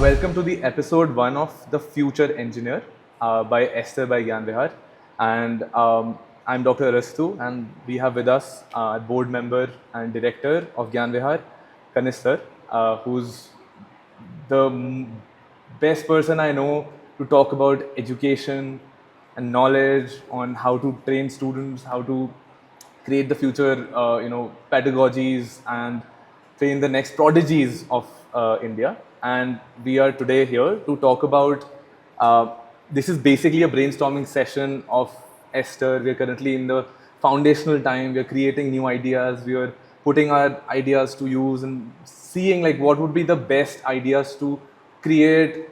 Welcome to the episode 1 of The Future Engineer by Aestr by Gyan. And I'm Dr. Arastu, and we have with us board member and director of Gyan, Kanishk Sir, who's the best person I know to talk about education and knowledge on how to train students, how to create the future, pedagogies and train the next prodigies of India. And we are today here to talk about. This is basically a brainstorming session of Aestr. We are currently in the foundational time. We are creating new ideas. We are putting our ideas to use and seeing like what would be the best ideas to create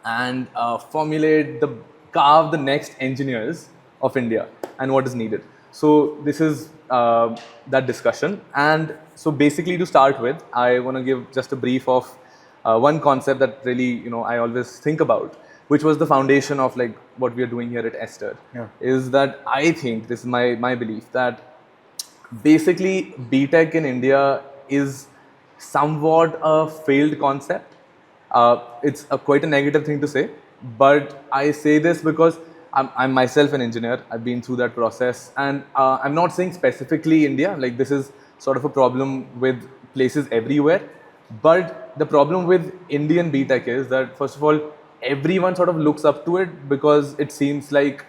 and carve the next engineers of India and what is needed. So this is that discussion. And so basically to start with, I want to give just a brief of one concept that really, I always think about, which was the foundation of like what we are doing here at Aestr. Is that I think, this is my belief, that basically BTech in India is somewhat a failed concept. It's quite a negative thing to say, but I say this because I'm myself an engineer. I've been through that process, and I'm not saying specifically India. Like this is sort of a problem with places everywhere. But the problem with Indian BTech is that first of all, everyone sort of looks up to it because it seems like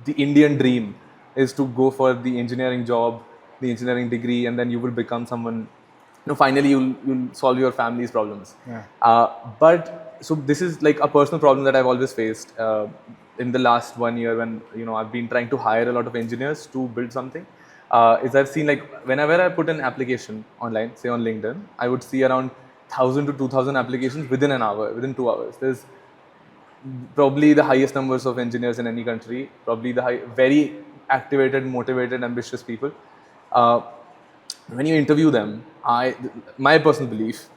the Indian dream is to go for the engineering job, the engineering degree, and then you will become someone. Finally you'll solve your family's problems. But so this is like a personal problem that I've always faced in the last 1 year when I've been trying to hire a lot of engineers to build something. Is I've seen like whenever I put an application online, say on LinkedIn, I would see around 1,000 to 2,000 applications within an hour, within 2 hours. There's probably the highest numbers of engineers in any country, probably the very activated, motivated, ambitious people. When you interview them, my personal belief,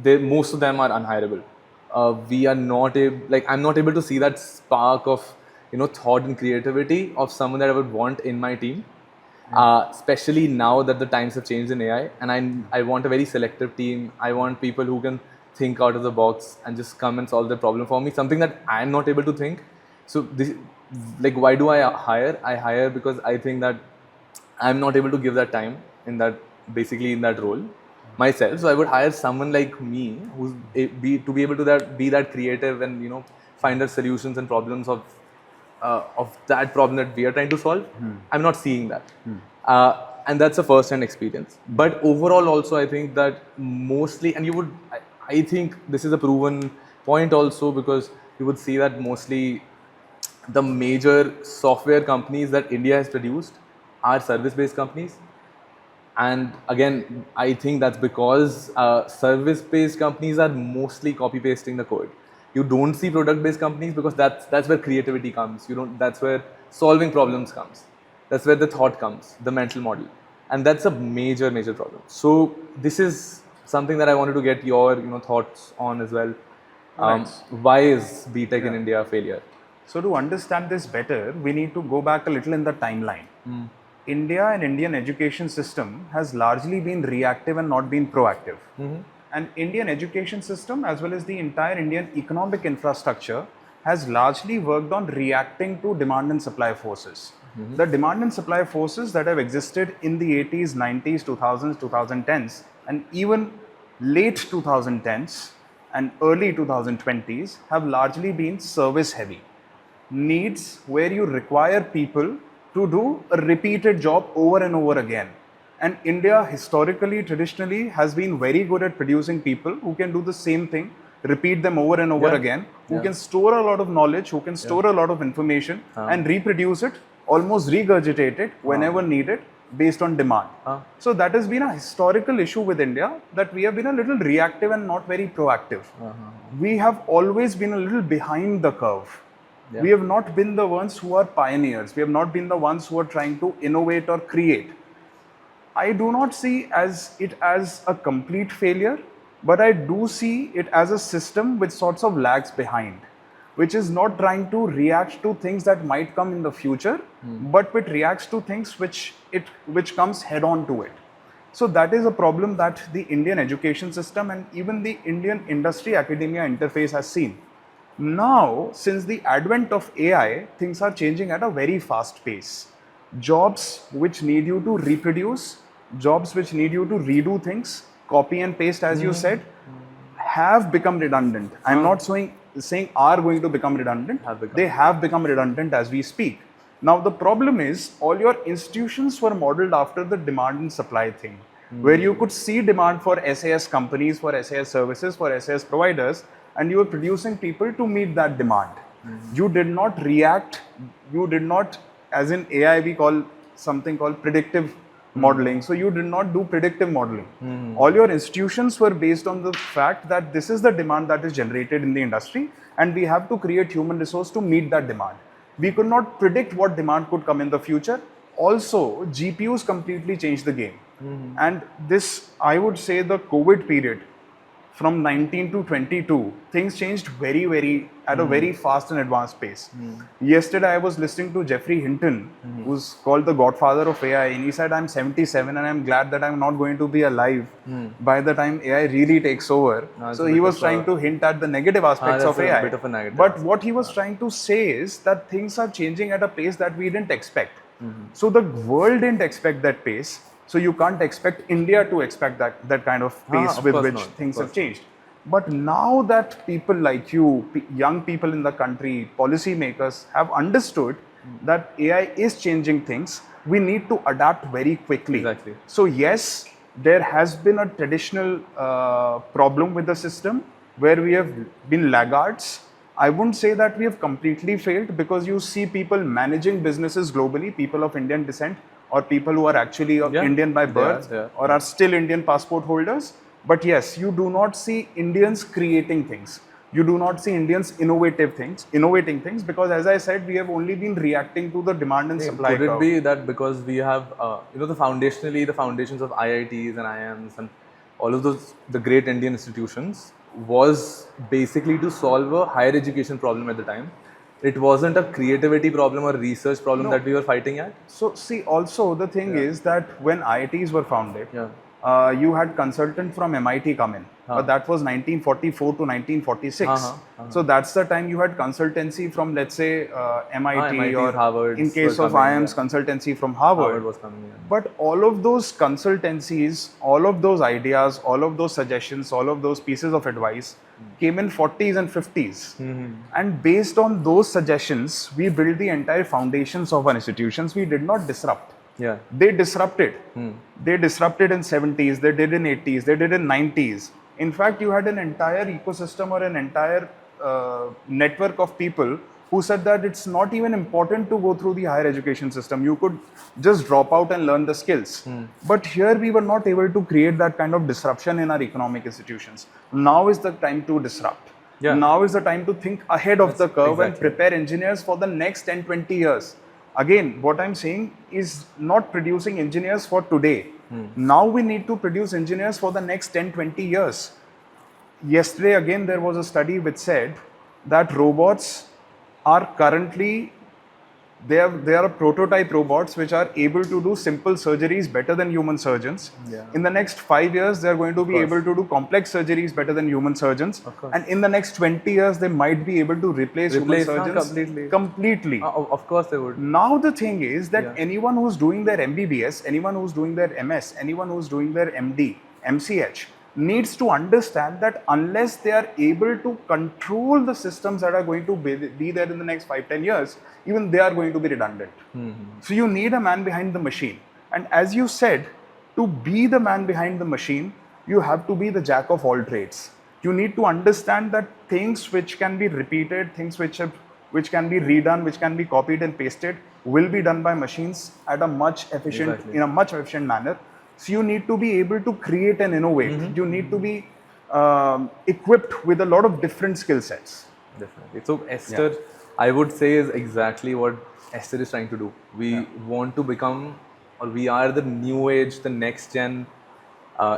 most of them are unhireable. We are not I'm not able to see that spark of thought and creativity of someone that I would want in my team. Especially now that the times have changed in AI, and I want a very selective team. I want people who can think out of the box and just come and solve the problem for me. Something that I am not able to think. So this, like, why do I hire? I hire because I think that I'm not able to give that time in that role myself. So I would hire someone like me who's to be able to be that creative and find the solutions and problems of that problem that we are trying to solve. I'm not seeing that. And that's a first-hand experience. But overall also I think that mostly, and I think this is a proven point also, because you would see that mostly the major software companies that India has produced are service-based companies. And again, I think that's because service-based companies are mostly copy-pasting the code. You don't see product-based companies because that's where creativity comes. That's where solving problems comes. That's where the thought comes, the mental model. And that's a major problem. So this is something that I wanted to get your thoughts on as well. Why is BTech in India a failure? So to understand this better, we need to go back a little in the timeline. India and Indian education system has largely been reactive and not been proactive. And Indian education system, as well as the entire Indian economic infrastructure, has largely worked on reacting to demand and supply forces. The demand and supply forces that have existed in the 80s, 90s, 2000s, 2010s, and even late 2010s and early 2020s have largely been service heavy. Needs where you require people to do a repeated job over and over again. And India historically, traditionally has been very good at producing people who can do the same thing, repeat them over and over again, who can store a lot of knowledge, who can store a lot of information and reproduce it, almost regurgitate it whenever needed based on demand. So that has been a historical issue with India, that we have been a little reactive and not very proactive. We have always been a little behind the curve. We have not been the ones who are pioneers. We have not been the ones who are trying to innovate or create. I do not see it as a complete failure, but I do see it as a system with sorts of lags behind, which is not trying to react to things that might come in the future, but which reacts to things which comes head on to it. So that is a problem that the Indian education system and even the Indian industry academia interface has seen. Now, since the advent of AI, things are changing at a very fast pace. Jobs which need you to reproduce, jobs which need you to redo things, copy and paste, as you said, have become redundant. I'm not saying are going to become redundant. They have become redundant as we speak. Now the problem is all your institutions were modeled after the demand and supply thing, where you could see demand for SAS companies, for SAS services, for SAS providers, and you were producing people to meet that demand. You did not react, you did not, as in AI we call something called predictive modeling. So you did not do predictive modeling. All your institutions were based on the fact that this is the demand that is generated in the industry and we have to create human resource to meet that demand. We could not predict what demand could come in the future. Also, GPUs completely changed the game. And this, I would say, the COVID period from 19 to 22, things changed at a very fast and advanced pace. Yesterday, I was listening to Jeffrey Hinton, who's called the godfather of AI, and he said, I'm 77 and I'm glad that I'm not going to be alive by the time AI really takes over. So he was trying to hint at the negative aspects of AI. Bit of a negative But what he was trying to say is that things are changing at a pace that we didn't expect. So the world didn't expect that pace. So you can't expect India to expect that kind of pace with which things have changed. But now that people like you, young people in the country, policymakers have understood that AI is changing things, we need to adapt very quickly. Exactly. So yes, there has been a traditional problem with the system where we have been laggards. I wouldn't say that we have completely failed because you see people managing businesses globally, people of Indian descent, or people who are actually Indian by birth or are still Indian passport holders. But yes, you do not see Indians creating things. You do not see Indians innovating things because, as I said, we have only been reacting to the demand and supply curve. Could it be that because we have, the foundations of IITs and IIMs and all of those, the great Indian institutions was basically to solve a higher education problem at the time. It wasn't a creativity problem or research problem that we were fighting at. So see, also the thing is that when IITs were founded, you had consultant from MIT come in, but that was 1944 to 1946. So that's the time you had consultancy from, let's say, MIT or Harvard, in case of IIMs, consultancy from Harvard. Was coming in. But all of those consultancies, all of those ideas, all of those suggestions, all of those pieces of advice came in 40s and 50s. And based on those suggestions, we built the entire foundations of our institutions. We did not disrupt. They disrupted. They disrupted in 70s, they did in 80s, they did in 90s. In fact, you had an entire ecosystem or an entire network of people who said that it's not even important to go through the higher education system. You could just drop out and learn the skills. But here we were not able to create that kind of disruption in our economic institutions. Now is the time to disrupt. Now is the time to think ahead of the curve and prepare engineers for the next 10, 20 years. Again, what I'm saying is not producing engineers for today. Now we need to produce engineers for the next 10, 20 years. Yesterday, again, there was a study which said that robots are currently, they are prototype robots which are able to do simple surgeries better than human surgeons. In the next 5 years, they are going to be able to do complex surgeries better than human surgeons. And in the next 20 years, they might be able to replace human surgeons completely. Of course they would. Now the thing is that anyone who's doing their MBBS, anyone who's doing their MS, anyone who's doing their MD, MCH, needs to understand that unless they are able to control the systems that are going to be there in the next 5-10 years, even they are going to be redundant. So you need a man behind the machine. And as you said, to be the man behind the machine, you have to be the jack of all trades. You need to understand that things which can be repeated, things which can be redone, which can be copied and pasted, will be done by machines at a much in a much efficient manner. So you need to be able to create and innovate. You need to be equipped with a lot of different skill sets. Definitely. So Aestr, I would say, is exactly what Aestr is trying to do. We want to become, or we are the new age, the next gen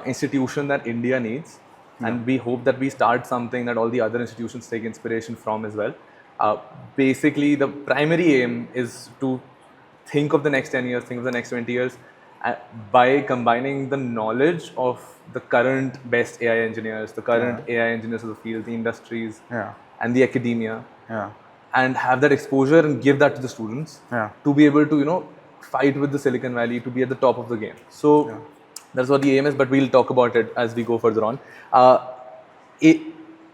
institution that India needs. And we hope that we start something that all the other institutions take inspiration from as well. Basically, the primary aim is to think of the next 10 years, think of the next 20 years, uh, by combining the knowledge of the current best AI engineers, the current AI engineers of the field, the industries, and the academia, and have that exposure and give that to the students to be able to fight with the Silicon Valley, to be at the top of the game. So that's what the aim is, but we'll talk about it as we go further on. it,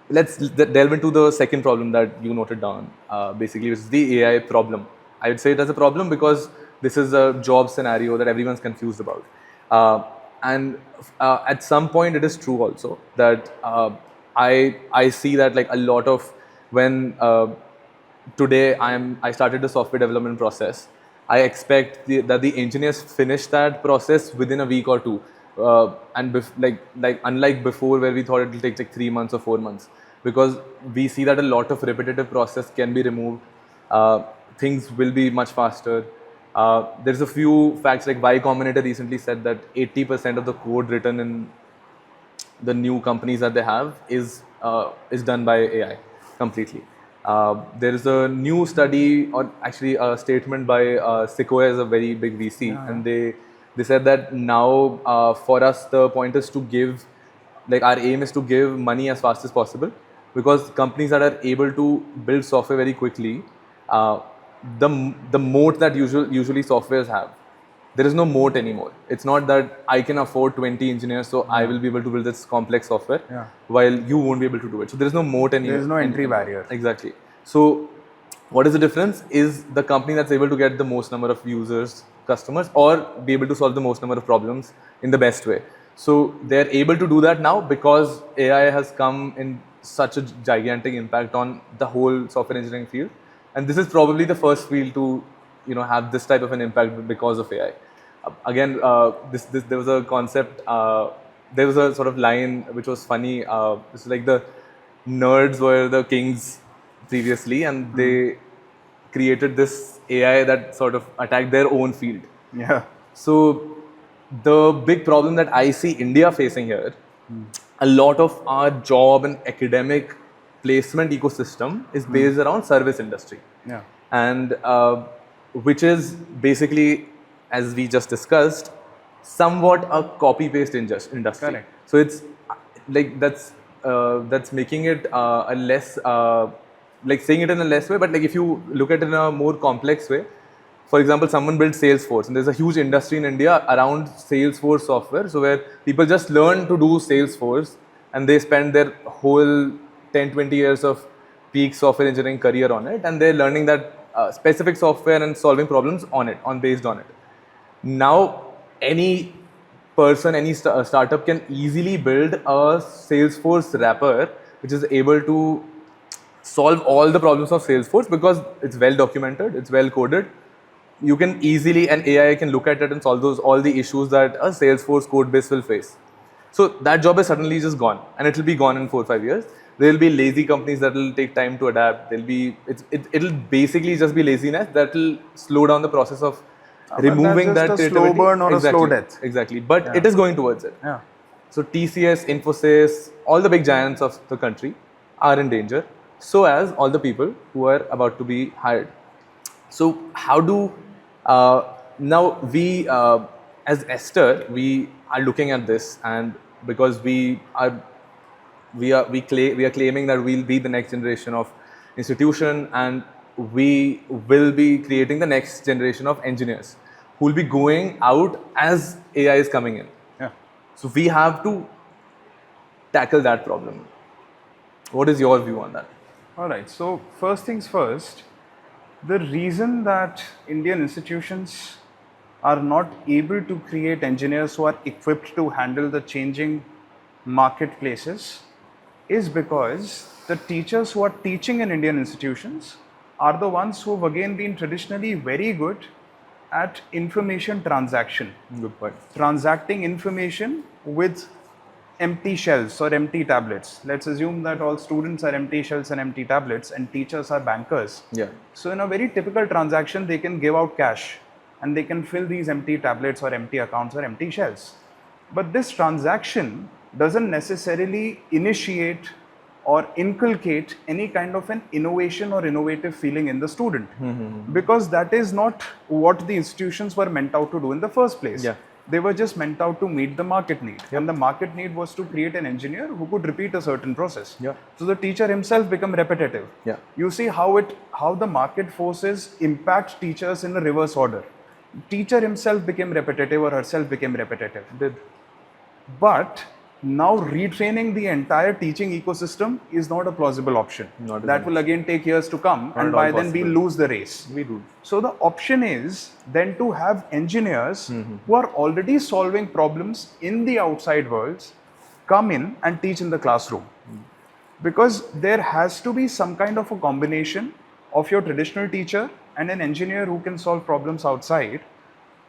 let's delve into the second problem that you noted down, basically, which is the AI problem. I would say it as a problem because this is a job scenario that everyone's confused about. And at some point, it is true also that I see that like a lot of when today I started the software development process. I expect that the engineers finish that process within a week or two, and like unlike before where we thought it will take like 3 months or 4 months, because we see that a lot of repetitive process can be removed. Things will be much faster. There's a few facts like Y Combinator recently said that 80% of the code written in the new companies that they have is done by AI completely. There is a new study, or actually a statement by Sequoia, is a very big VC, and they said that now for us the point is to give, like our aim is to give money as fast as possible, because companies that are able to build software very quickly, the moat that usually softwares have, there is no moat anymore. It's not that I can afford 20 engineers, so I will be able to build this complex software, while you won't be able to do it. So there is no moat anymore. There is no entry barrier. Exactly. So what is the difference is the company that's able to get the most number of users, customers, or be able to solve the most number of problems in the best way. So they're able to do that now because AI has come in such a gigantic impact on the whole software engineering field. And this is probably the first field to have this type of an impact because of AI. Again, there was a concept, there was a sort of line which was funny. It's like the nerds were the kings previously, and they created this AI that sort of attacked their own field. Yeah. So the big problem that I see India facing here, a lot of our job and academic placement ecosystem is based around service industry. Yeah. And which is basically, as we just discussed, somewhat a copy-paste industry. Correct. So it's like that's making it a less, like saying it in a less way, but like if you look at it in a more complex way, for example, someone builds Salesforce, and there's a huge industry in India around Salesforce software, so where people just learn to do Salesforce and they spend their whole 10-20 years of peak software engineering career on it, and they're learning that specific software and solving problems based on it. Now, any person, any startup can easily build a Salesforce wrapper which is able to solve all the problems of Salesforce because it's well documented, it's well coded. You can easily, and AI can look at it and solve all the issues that a Salesforce code base will face. So that job is suddenly just gone, and it will be gone in 4 or 5 years. There will be lazy companies that will take time to adapt. It'll basically just be laziness that will slow down the process of removing that creativity. A slow burn or exactly, a slow death. Exactly, but it is going towards it. Yeah. So TCS, Infosys, all the big giants of the country are in danger, so as all the people who are about to be hired. So how do now we as Aestr, we are looking at this, and because we are claiming that we'll be the next generation of institution, and we will be creating the next generation of engineers who will be going out as AI is coming in. Yeah. So we have to tackle that problem. What is your view on that? All right. So first things first, the reason that Indian institutions are not able to create engineers who are equipped to handle the changing marketplaces is because the teachers who are teaching in Indian institutions are the ones who have again been traditionally very good at information transaction. Good point. Transacting information with empty shells or empty tablets. Let's assume that all students are empty shells and empty tablets, and teachers are bankers. Yeah. So in a very typical transaction, they can give out cash and they can fill these empty tablets or empty accounts or empty shells. But this transaction doesn't necessarily initiate or inculcate any kind of an innovation or innovative feeling in the student, because that is not what the institutions were meant out to do in the first place. Yeah. they were just meant out to meet the market need. And the market need was to create an engineer who could repeat a certain process. Yeah. So the teacher himself become repetitive. Yeah. You see how the market forces impact teachers in a reverse order. Teacher himself became repetitive or herself became repetitive. Did. But now retraining the entire teaching ecosystem is not a plausible option. That will again take years to come, and by then we lose the race. We do. So the option is then to have engineers who are already solving problems in the outside worlds come in and teach in the classroom. Because there has to be some kind of a combination of your traditional teacher and an engineer who can solve problems outside.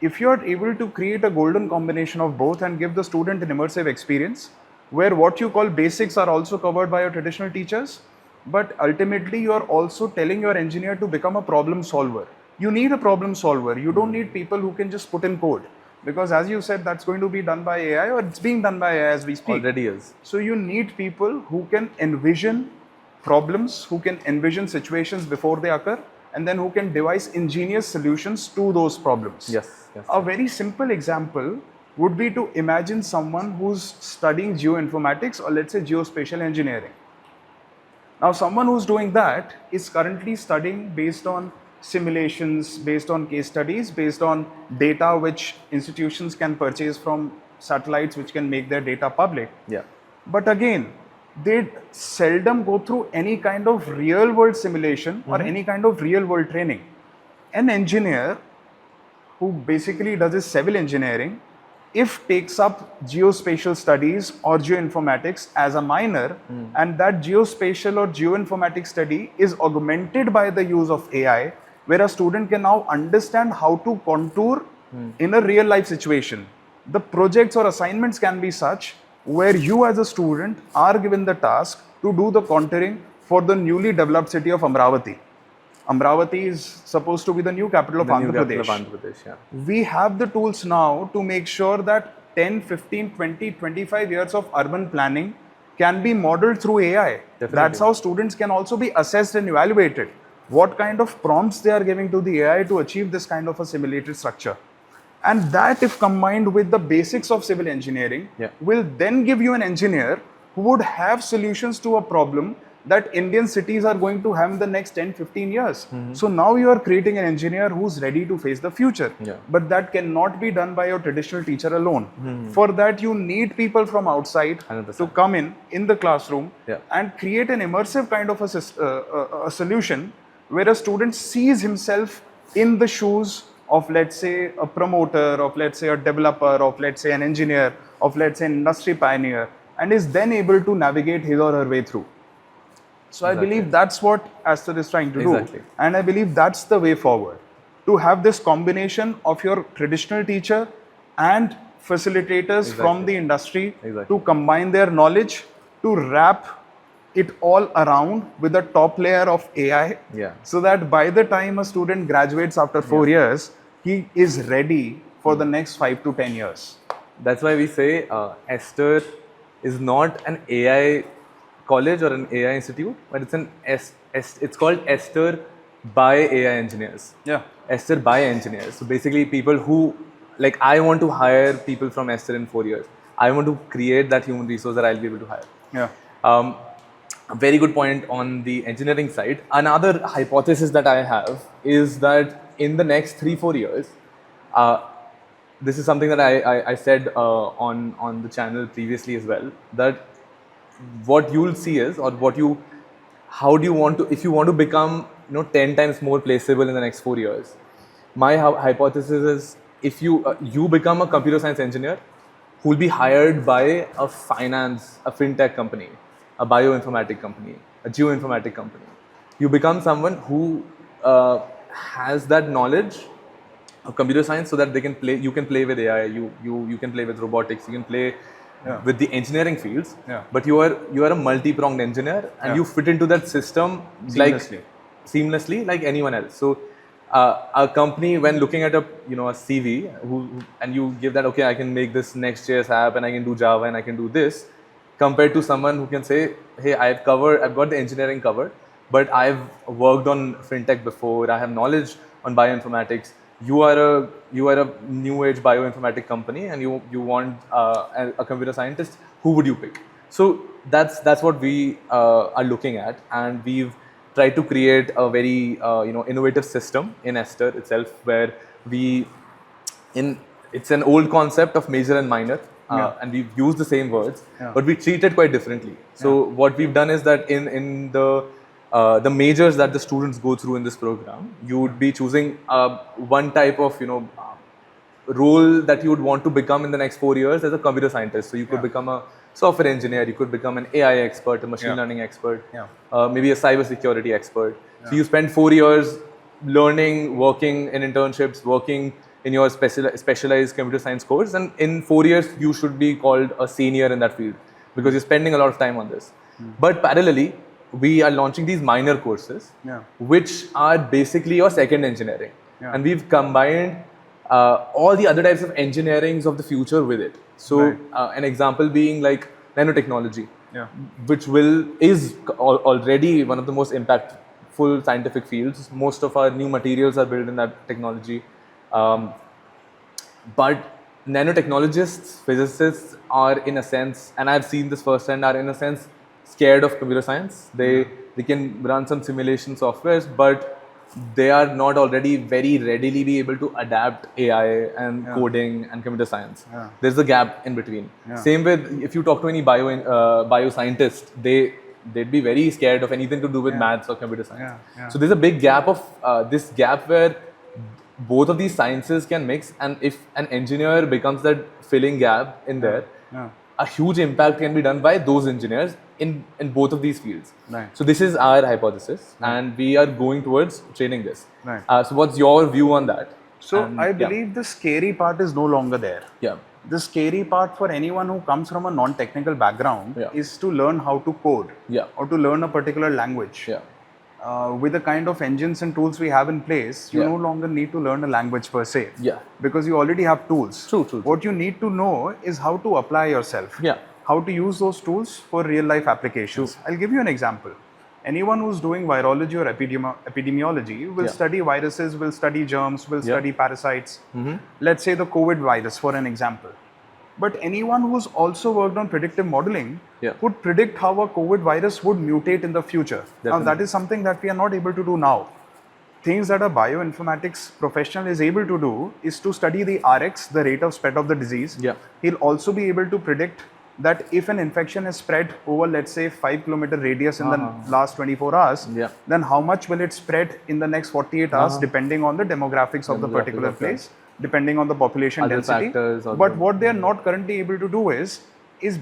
If you are able to create a golden combination of both and give the student an immersive experience, where what you call basics are also covered by your traditional teachers, but ultimately you are also telling your engineer to become a problem solver. You need a problem solver. You don't need people who can just put in code. Because as you said, that's going to be done by AI, or it's being done by AI as we speak. Already is. So you need people who can envision problems, who can envision situations before they occur, and then who can devise ingenious solutions to those problems. Yes. Yes. A very simple example would be to imagine someone who's studying geoinformatics, or let's say geospatial engineering. Now, someone who's doing that is currently studying based on simulations, based on case studies, based on data which institutions can purchase from satellites which can make their data public. Yeah. But again, they seldom go through any kind of real world simulation or any kind of real world training. An engineer who basically does his civil engineering, if takes up geospatial studies or geoinformatics as a minor, and that geospatial or geoinformatics study is augmented by the use of AI, where a student can now understand how to contour in a real life situation. The projects or assignments can be such where you as a student are given the task to do the contouring for the newly developed city of Amravati. Amravati is supposed to be the new capital of Andhra Pradesh. Yeah. We have the tools now to make sure that 10, 15, 20, 25 years of urban planning can be modeled through AI. Definitely. That's how students can also be assessed and evaluated. What kind of prompts they are giving to the AI to achieve this kind of a simulated structure. And that, if combined with the basics of civil engineering, will then give you an engineer who would have solutions to a problem that Indian cities are going to have in the next 10, 15 years. So now you are creating an engineer who's ready to face the future. But that cannot be done by your traditional teacher alone. For that, you need people from outside 100%. to come in the classroom and create an immersive kind of a solution where a student sees himself in the shoes of, let's say, a promoter, of, let's say, a developer, of, let's say, an engineer, of, let's say, an industry pioneer, and is then able to navigate his or her way through. So I believe that's what Aestr is trying to do. And I believe that's the way forward. To have this combination of your traditional teacher and facilitators from the industry to combine their knowledge, to wrap it all around with a top layer of AI, so that by the time a student graduates after 4 years, he is ready for the next 5 to 10 years. That's why we say Aestr is not an AI college or an AI institute, but it's called Aestr by AI engineers. Aestr by engineers. So basically, people who, like, I want to hire people from Aestr in 4 years. I want to create that human resource that I'll be able to hire. A very good point on the engineering side. Another hypothesis that I have is that in the next 3-4 years, this is something that I said on the channel previously as well, that what you'll see is, or how do you want to, if you want to become 10 times more placeable in the next 4 years, my hypothesis is, if you become a computer science engineer who will be hired by a fintech company, a bioinformatic company, a geoinformatic company, you become someone who has that knowledge of computer science, so that you can play with AI, you can play with robotics, you can play with the engineering fields, but you are a multi-pronged engineer, and you fit into that system seamlessly like anyone else. So a company, when looking at a CV, and you give that, okay, I can make this Next.js app, and I can do Java, and I can do this, compared to someone who can say, hey, I've got the engineering covered, but I've worked on fintech before, I have knowledge on bioinformatics, you are a new age bioinformatic company and you want a computer scientist, who would you pick? So that's what we are looking at, and we've tried to create a very innovative system in Aestr itself, where we in it's an old concept of major and minor, and we've used the same words, but we treat it quite differently. So what we've done is that in the majors that the students go through in this program, you would be choosing one type of role that you would want to become in the next 4 years as a computer scientist. So you could become a software engineer, you could become an AI expert, a machine learning expert, maybe a cyber security expert. So you spend 4 years learning, working in internships, working in your specialized computer science course, and in 4 years you should be called a senior in that field because you're spending a lot of time on this. But parallelly, we are launching these minor courses, which are basically your second engineering, and we've combined all the other types of engineerings of the future with it. So an example being like nanotechnology, which is already one of the most impactful scientific fields. Most of our new materials are built in that technology. But nanotechnologists, physicists are in a sense, and I've seen this firsthand, are in a sense scared of computer science. They can run some simulation softwares, but they are not already very readily be able to adapt AI and coding and computer science. There's a gap in between. Same with, if you talk to any bioscientist, they'd be very scared of anything to do with maths or computer science. So there's a big gap of this gap where both of these sciences can mix, and if an engineer becomes that filling gap in there, a huge impact can be done by those engineers in both of these fields. So this is our hypothesis, and we are going towards training this. So what's your view on that? So I believe the scary part is no longer there. The scary part for anyone who comes from a non-technical background is to learn how to code or to learn a particular language. With the kind of engines and tools we have in place, you no longer need to learn a language per se. Because you already have tools. True. What you need to know is how to apply yourself. How to use those tools for real life applications. I'll give you an example. Anyone who's doing virology or epidemiology will study viruses, will study germs, will study parasites. Let's say the COVID virus for an example. But anyone who's also worked on predictive modeling could predict how a COVID virus would mutate in the future. Now, that is something that we are not able to do now. Things that a bioinformatics professional is able to do is to study the Rx, the rate of spread of the disease. He'll also be able to predict that if an infection is spread over, let's say, 5-kilometer radius in the last 24 hours, then how much will it spread in the next 48 hours, depending on the demographics of the particular place, depending on the population density. But what they are not currently able to do is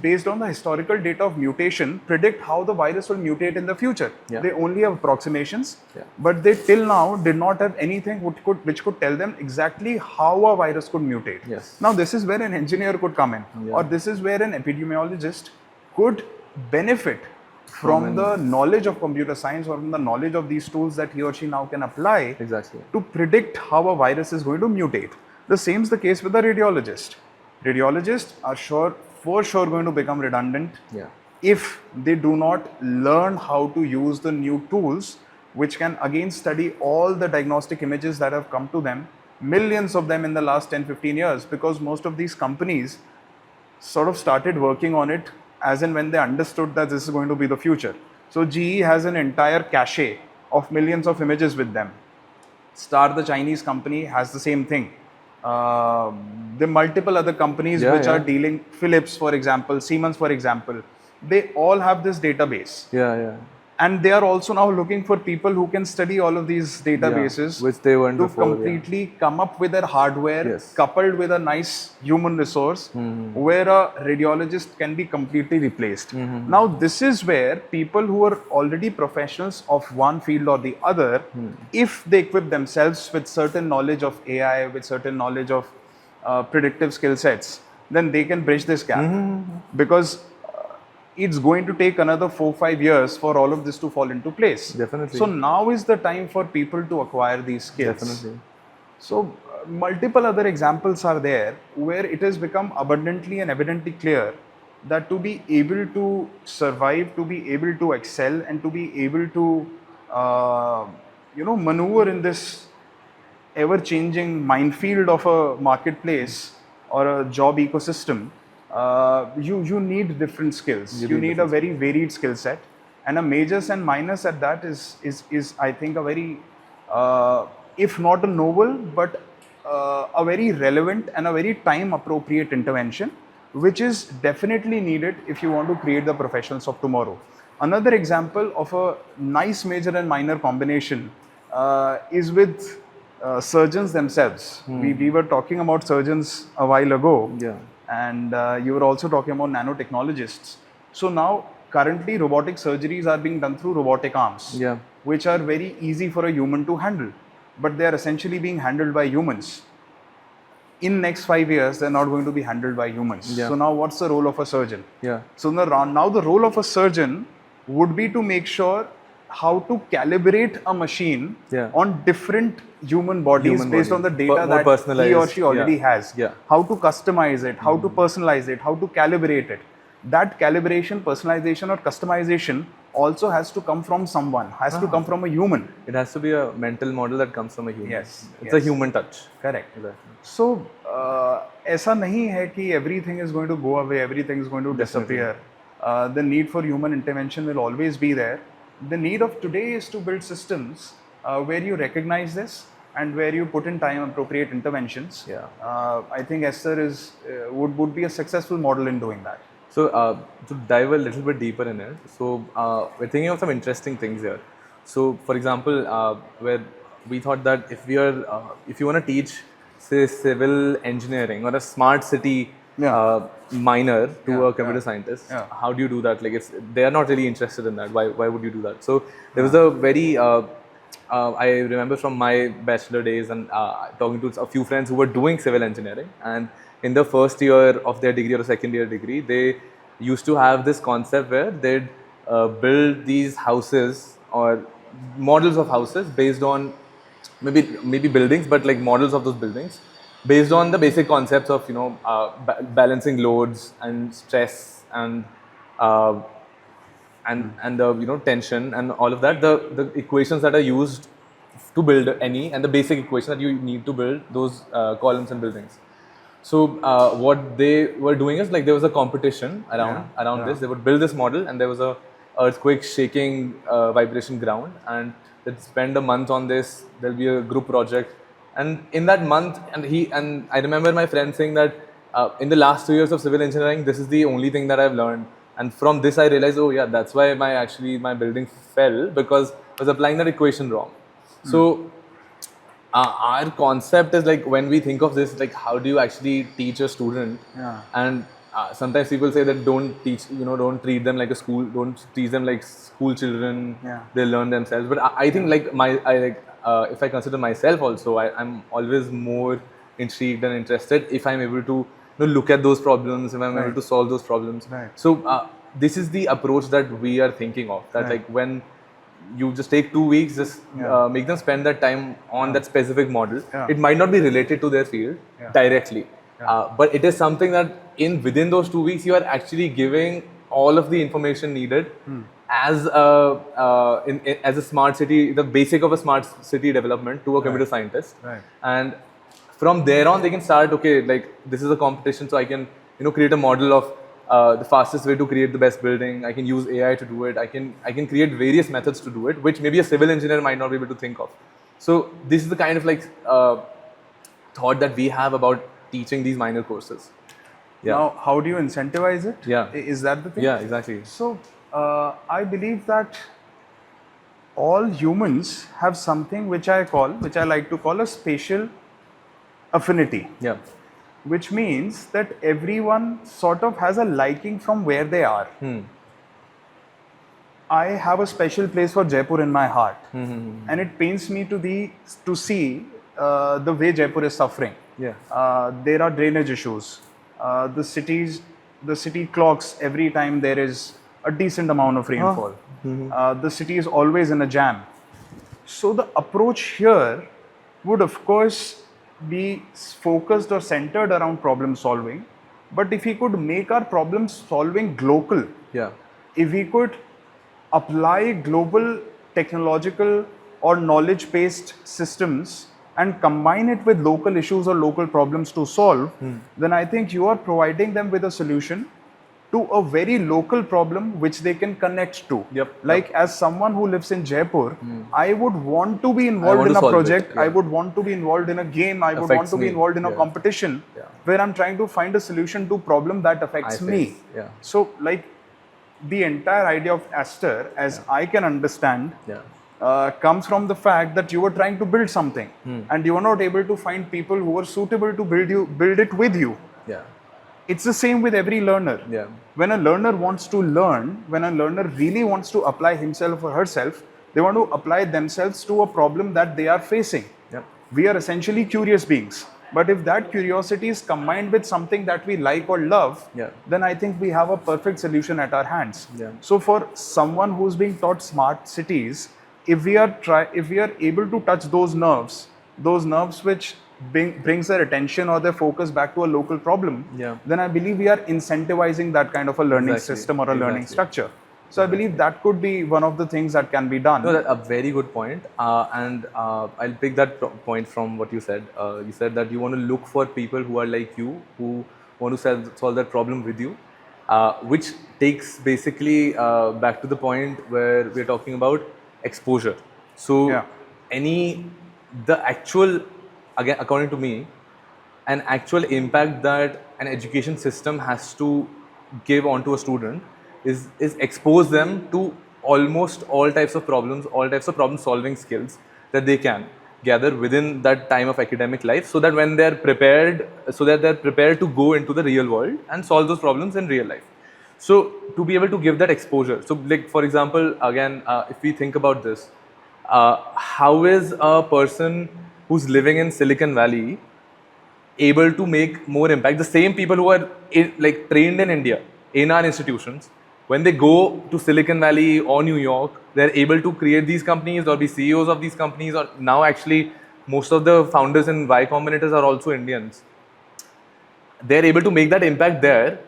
based on the historical data of mutation, predict how the virus will mutate in the future. They only have approximations, but they till now did not have anything which could tell them exactly how a virus could mutate. Now this is where an engineer could come in, or this is where an epidemiologist could benefit from the knowledge of computer science or from the knowledge of these tools that he or she now can apply to predict how a virus is going to mutate. The same is the case with the radiologist. Radiologists are for sure going to become redundant if they do not learn how to use the new tools, which can again study all the diagnostic images that have come to them, millions of them in the last 10-15 years, because most of these companies sort of started working on it as and when they understood that this is going to be the future. So GE has an entire cache of millions of images with them. Star, the Chinese company, has the same thing. The multiple other companies which are dealing, Philips for example, Siemens for example, they all have this database. And they are also now looking for people who can study all of these databases, which they weren't to before, completely come up with their hardware coupled with a nice human resource where a radiologist can be completely replaced. Now this is where people who are already professionals of one field or the other, if they equip themselves with certain knowledge of AI, with certain knowledge of predictive skill sets, then they can bridge this gap. Because it's going to take another 4-5 years for all of this to fall into place. So now is the time for people to acquire these skills. So multiple other examples are there where it has become abundantly and evidently clear that to be able to survive, to be able to excel, and to be able to maneuver in this ever-changing minefield of a marketplace or a job ecosystem, you need different skills. You need a very varied skill set, and a majors and minors at that is I think a very, if not a novel, but a very relevant and a very time-appropriate intervention, which is definitely needed if you want to create the professionals of tomorrow. Another example of a nice major and minor combination is with surgeons themselves. We were talking about surgeons a while ago, and you were also talking about nanotechnologists. So now, currently, robotic surgeries are being done through robotic arms, which are very easy for a human to handle, but they are essentially being handled by humans. In next 5 years, they're not going to be handled by humans. So now, what's the role of a surgeon? So now the role of a surgeon would be to make sure how to calibrate a machine on different human bodies based on the data that he or she already has. How to customize it, how to personalize it, how to calibrate it. That calibration, personalization or customization also has to come from someone, has to come from a human. It has to be a mental model that comes from a human. It's a human touch. Correct. So, ऐसा नहीं है कि everything is going to go away, everything is going to disappear. The need for human intervention will always be there. The need of today is to build systems where you recognize this and where you put in time appropriate interventions. I think Aestr would be a successful model in doing that. So to dive a little bit deeper in it, so we're thinking of some interesting things here. So for example, where we thought that if you want to teach, say, civil engineering or a smart city minor to a computer scientist, how do you do that? Like they are not really interested in that. Why would you do that? So there was a very I remember from my bachelor days and talking to a few friends who were doing civil engineering, and in the first year of their degree or second year degree, they used to have this concept where they'd build these houses or models of houses based on maybe buildings, but like models of those buildings based on the basic concepts of balancing loads and stress and the tension and all of that, the equations that are used to build any, and the basic equation that you need to build those columns and buildings. So what they were doing is, like, there was a competition around this. They would build this model, and there was a earthquake shaking vibration ground, and they'd spend a month on this. There'll be a group project, and in that month, and I remember my friend saying that in the last 2 years of civil engineering, this is the only thing that I've learned. And from this, I realized, oh yeah, that's why my building fell, because I was applying that equation wrong. So our concept is, like, when we think of this, like, how do you actually teach a student? And sometimes people say that don't treat them like a school, don't teach them like school children. They learn themselves. But I think, like, if I consider myself also, I'm always more intrigued and interested if I'm able to look at those problems, if I'm able to solve those problems. So this is the approach that we are thinking of, that like when you just take 2 weeks, just make them spend that time on that specific model. It might not be related to their field directly, but it is something that within those 2 weeks, you are actually giving all of the information needed as a smart city, the basic of a smart city development to a computer scientist. And from there on, they can start, okay, like, this is a competition, so I can create a model of the fastest way to create the best building. I can use AI to do it. I can create various methods to do it, which maybe a civil engineer might not be able to think of. So this is the kind of thought that we have about teaching these minor courses. Now, how do you incentivize it? Is that the thing? Yeah, exactly. So I believe that all humans have something which I like to call a spatial affinity. Which means that everyone sort of has a liking from where they are. I have a special place for Jaipur in my heart, and it pains me to see the way Jaipur is suffering. There are drainage issues. The city clocks every time there is a decent amount of rainfall. The city is always in a jam. So the approach here would, of course, be focused or centered around problem solving, but if we could make our problem solving global, if we could apply global technological or knowledge based systems and combine it with local issues or local problems to solve, then I think you are providing them with a solution to a very local problem which they can connect to. Like as someone who lives in Jaipur, I would want to be involved in a project, I would want to be involved in a game, I would want to be involved in a competition where I'm trying to find a solution to a problem that affects me. So like the entire idea of Aestr, as I can understand, comes from the fact that you were trying to build something and you were not able to find people who were suitable to build it with you. It's the same with every learner. When a learner wants to learn, when a learner really wants to apply himself or herself, they want to apply themselves to a problem that they are facing. We are essentially curious beings. But if that curiosity is combined with something that we like or love, then I think we have a perfect solution at our hands. So for someone who's being taught smart cities, if we are able to touch those nerves which brings their attention or their focus back to a local problem, then I believe we are incentivizing that kind of a learning system or a learning structure. So I believe that could be one of the things that can be done. No, that's a very good point. And I'll pick that point from what you said. You said that you want to look for people who are like you, who want to solve that problem with you, which takes basically back to the point where we're talking about exposure. So the actual, again, according to me, an actual impact that an education system has to give onto a student is expose them to almost all types of problems, all types of problem solving skills that they can gather within that time of academic life, so that when they're prepared, to go into the real world and solve those problems in real life. So to be able to give that exposure, so like for example, again, if we think about this, how is a person who's living in Silicon Valley able to make more impact? The same people who are trained in India in our institutions, when they go to Silicon Valley or New York, they're able to create these companies or be CEOs of these companies, or now actually most of the founders in Y Combinator are also Indians. They're able to make that impact there.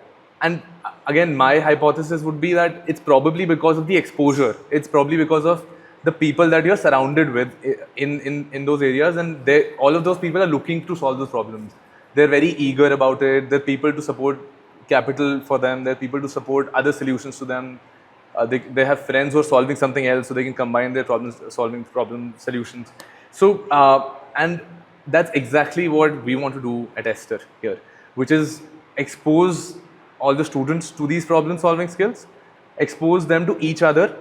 And again, my hypothesis would be that it's probably because of the exposure. It's probably because of the people that you're surrounded with in those areas, and all of those people are looking to solve those problems. They're very eager about it. They're people to support capital for them. They're people to support other solutions to them. They have friends who are solving something else, so they can combine their solving problem solutions. So and that's exactly what we want to do at Aestr here, which is expose all the students to these problem solving skills, expose them to each other,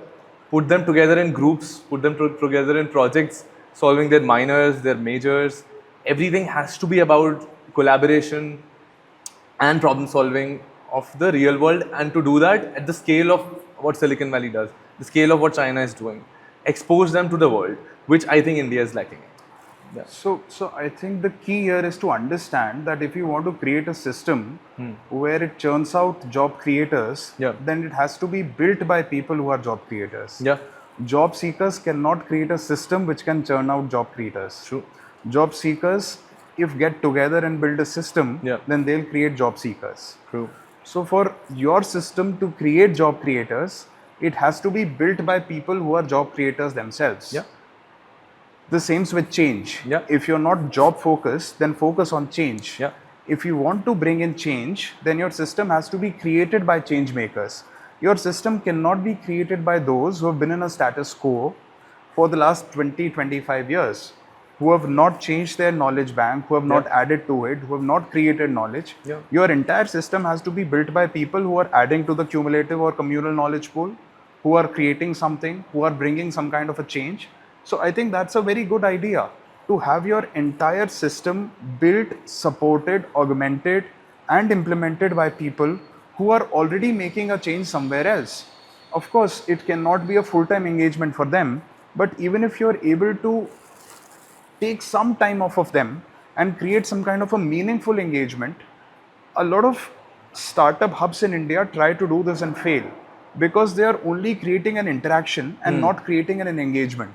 put them together in groups, put them together in projects, solving their minors, their majors. Everything has to be about collaboration and problem solving of the real world, and to do that at the scale of what Silicon Valley does, the scale of what China is doing. Expose them to the world, which I think India is lacking. So I think the key here is to understand that if you want to create a system where it churns out job creators, then it has to be built by people who are job creators. Job seekers cannot create a system which can churn out job creators. True. Job seekers, if get together and build a system, then they'll create job seekers. True. So for your system to create job creators, it has to be built by people who are job creators themselves. The same with change. If you're not job focused, then focus on change. If you want to bring in change, then your system has to be created by change makers. Your system cannot be created by those who have been in a status quo for the last 20-25 years, who have not changed their knowledge bank, who have not added to it, who have not created knowledge. Your entire system has to be built by people who are adding to the cumulative or communal knowledge pool, who are creating something, who are bringing some kind of a change. So I think that's a very good idea, to have your entire system built, supported, augmented and implemented by people who are already making a change somewhere else. Of course, it cannot be a full-time engagement for them, but even if you're able to take some time off of them and create some kind of a meaningful engagement, a lot of startup hubs in India try to do this and fail, because they are only creating an interaction and not creating an engagement.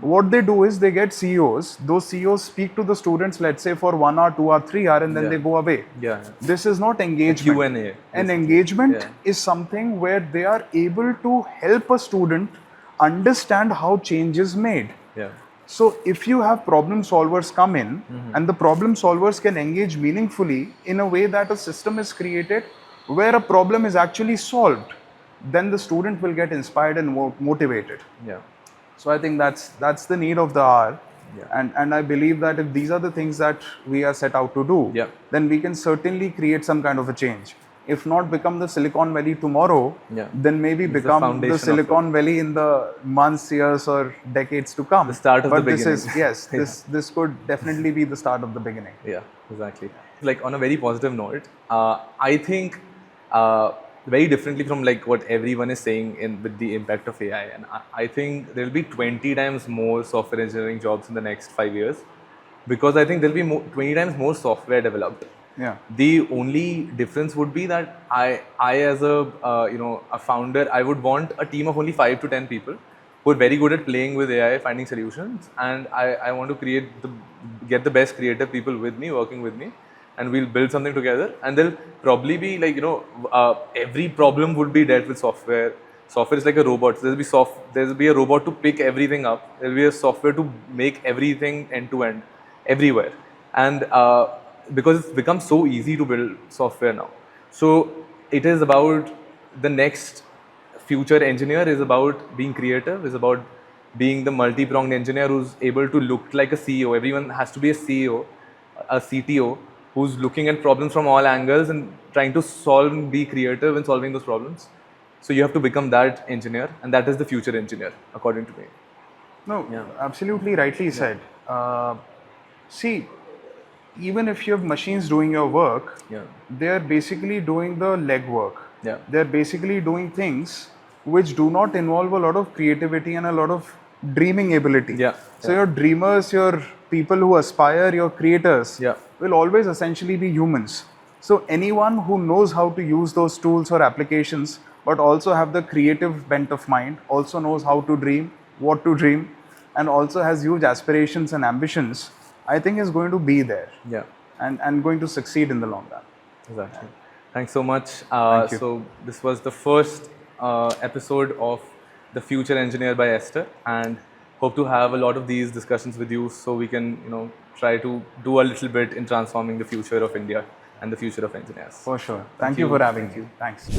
What they do is they get CEOs. Those CEOs speak to the students, let's say for 1 hour, 2 hour, 3 hour, and then they go away. This is not engagement. Q&A. An engagement is something where they are able to help a student understand how change is made. So if you have problem solvers come in and the problem solvers can engage meaningfully in a way that a system is created where a problem is actually solved, then the student will get inspired and motivated. Yeah. So I think that's the need of the hour. Yeah. And I believe that if these are the things that we are set out to do, Yeah. then we can certainly create some kind of a change. If not become the Silicon Valley tomorrow, Yeah. then maybe It's the become foundation the of Silicon Valley in the months, years, or decades to come. The start of but the this beginning. is yes, this could definitely be the start of the beginning. Yeah, exactly. Like on a very positive note, I think very differently from like what everyone is saying in with the impact of AI, and I think there will be 20 times more software engineering jobs in the next 5 years, because I think there will be 20 times more software developed. Yeah. The only difference would be that I as a a founder, I would want a team of only 5 to 10 people who are very good at playing with AI, finding solutions, and I want to get the best creative people with me, working with me, and we'll build something together. And there'll probably be like every problem would be dealt with software. Software is like a robot. So there'll be a robot to pick everything up. There'll be a software to make everything end to end, everywhere, and because it's become so easy to build software now. So it is about the next future engineer is about being creative, is about being the multi-pronged engineer who's able to look like a CEO. Everyone has to be a CEO, a CTO, who's looking at problems from all angles and trying to solve and be creative in solving those problems. So you have to become that engineer, and that is the future engineer, according to me. No, Yeah. absolutely rightly said. See, even if you have machines doing your work, Yeah. they are basically doing the legwork. Yeah. They're basically doing things which do not involve a lot of creativity and a lot of dreaming ability. Yeah. So your dreamers, your people who aspire, your creators Yeah. will always essentially be humans. So anyone who knows how to use those tools or applications, but also have the creative bent of mind, also knows how to dream, what to dream, and also has huge aspirations and ambitions, I think is going to be there. Yeah. And going to succeed in the long run. Exactly. Thanks so much. Thank you. So this was the first episode of The Future Engineer by Aestr, and hope to have a lot of these discussions with you, so we can try to do a little bit in transforming the future of India and the future of engineers. For sure. Thank you for having me. Thanks.